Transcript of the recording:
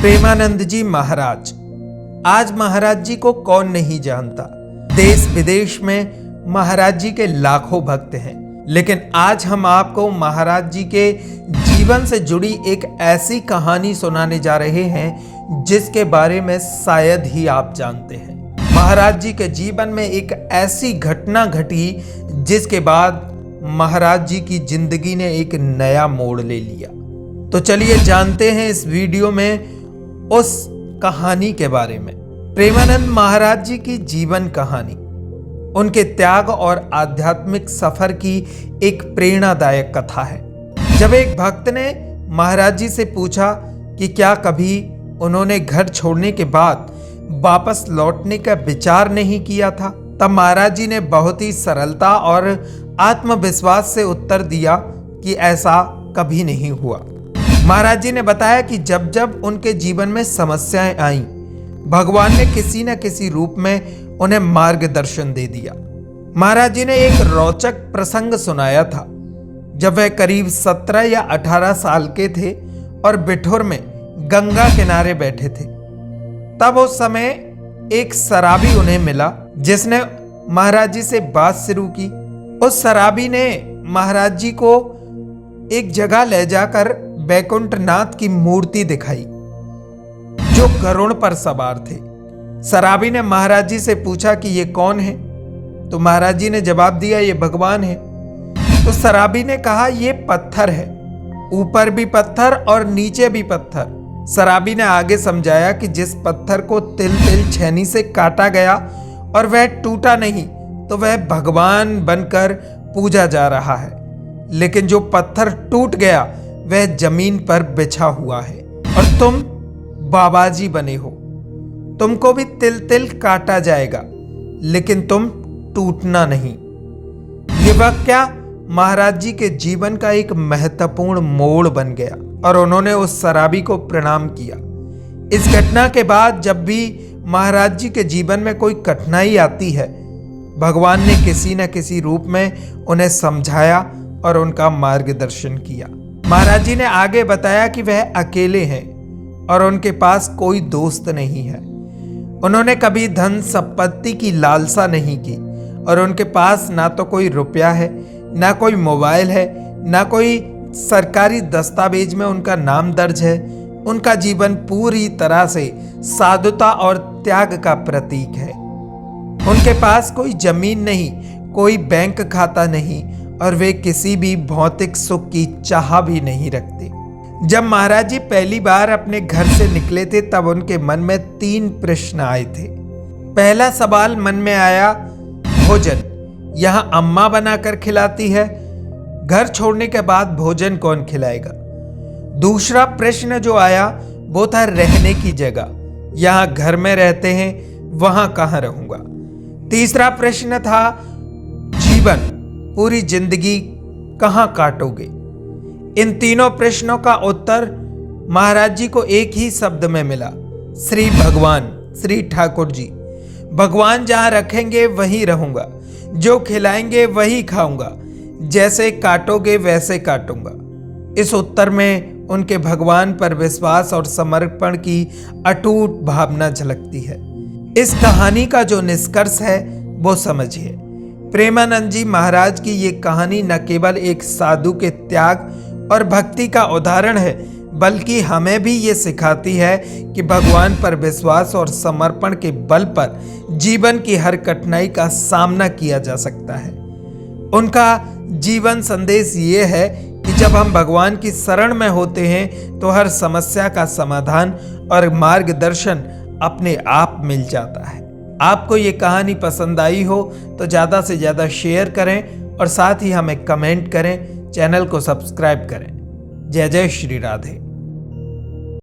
प्रेमानंद जी महाराज। आज महाराज जी को कौन नहीं जानता। देश विदेश में महाराज जी के लाखों भक्त हैं, लेकिन आज हम आपको महाराज जी के जीवन से जुड़ी एक ऐसी कहानी सुनाने जा रहे हैं जिसके बारे में शायद ही आप जानते हैं। महाराज जी के जीवन में एक ऐसी घटना घटी जिसके बाद महाराज जी की जिंदगी ने एक नया मोड़ ले लिया। तो चलिए जानते हैं इस वीडियो में उस कहानी के बारे में। प्रेमानंद महाराज जी की जीवन कहानी, उनके त्याग और आध्यात्मिक सफर की एक प्रेरणादायक कथा है। जब एक भक्त ने महाराज जी से पूछा कि क्या कभी उन्होंने घर छोड़ने के बाद वापस लौटने का विचार नहीं किया था, तब महाराज जी ने बहुत ही सरलता और आत्मविश्वास से उत्तर दिया कि ऐसा कभी नहीं हुआ। महाराज जी ने बताया कि जब जब उनके जीवन में समस्याएं आईं, भगवान ने किसी न किसी रूप में उन्हें मार्गदर्शन दे दिया। महाराज जी ने एक रोचक प्रसंग सुनाया था। जब वह करीब 17 या 18 साल के थे और बिठूर में गंगा किनारे बैठे थे, तब उस समय एक शराबी उन्हें मिला जिसने महाराज जी से बात शुरू की। उस शराबी ने महाराज जी को एक जगह ले जाकर बैकुंठनाथ की मूर्ति दिखाई जो गरुड़ पर सवार थे। शराबी ने महाराज जी से पूछा कि ये कौन है, तो महाराज जी ने जवाब दिया ये भगवान है। तो शराबी ने कहा ये पत्थर है, ऊपर भी पत्थर और नीचे भी पत्थर। शराबी ने आगे समझाया कि जिस पत्थर को तिल तिल छेनी से काटा गया और वह टूटा नहीं, तो वह भगवान बनकर पूजा जा रहा है, लेकिन जो पत्थर टूट गया वह जमीन पर बिछा हुआ है और तुम बाबाजी बने हो। तुमको भी तिल तिल काटा जाएगा, लेकिन तुम टूटना नहीं। ये वाक्य महाराज जी के जीवन का एक महत्वपूर्ण मोड़ बन गया और उन्होंने उस शराबी को प्रणाम किया। इस घटना के बाद जब भी महाराज जी के जीवन में कोई कठिनाई आती है, भगवान ने किसी न किसी रूप में उन्हें समझाया और उनका मार्गदर्शन किया। महाराज जी ने आगे बताया कि वह अकेले हैं और उनके पास कोई दोस्त नहीं है। उन्होंने कभी धन संपत्ति की लालसा नहीं की और उनके पास ना तो कोई रुपया है, ना कोई मोबाइल है, ना कोई सरकारी दस्तावेज में उनका नाम दर्ज है। उनका जीवन पूरी तरह से साधुता और त्याग का प्रतीक है। उनके पास कोई जमीन नहीं, कोई बैंक खाता नहीं और वे किसी भी भौतिक सुख की चाह भी नहीं रखते। जब महाराज जी पहली बार अपने घर से निकले थे, तब उनके मन में 3 प्रश्न आए थे। पहला सवाल मन में आया, भोजन यहाँ अम्मा बनाकर खिलाती है, घर छोड़ने के बाद भोजन कौन खिलाएगा। दूसरा प्रश्न जो आया वो था रहने की जगह, यहाँ घर में रहते हैं, वहां कहाँ रहूंगा। तीसरा प्रश्न था जीवन, पूरी जिंदगी कहाँ काटोगे। इन तीनों प्रश्नों का उत्तर महाराज जी को एक ही शब्द में मिला, श्री भगवान, श्री ठाकुर जी। भगवान जहाँ रखेंगे वहीं रहूंगा, जो खिलाएंगे वही खाऊंगा, जैसे काटोगे वैसे काटूंगा। इस उत्तर में उनके भगवान पर विश्वास और समर्पण की अटूट भावना झलकती है। इस कहानी का जो निष्कर्ष है वो समझिए। प्रेमानंद जी महाराज की ये कहानी न केवल एक साधु के त्याग और भक्ति का उदाहरण है, बल्कि हमें भी ये सिखाती है कि भगवान पर विश्वास और समर्पण के बल पर जीवन की हर कठिनाई का सामना किया जा सकता है। उनका जीवन संदेश ये है कि जब हम भगवान की शरण में होते हैं तो हर समस्या का समाधान और मार्गदर्शन अपने आप मिल जाता है। आपको ये कहानी पसंद आई हो तो ज़्यादा से ज़्यादा शेयर करें और साथ ही हमें कमेंट करें, चैनल को सब्सक्राइब करें। जय जय श्री राधे।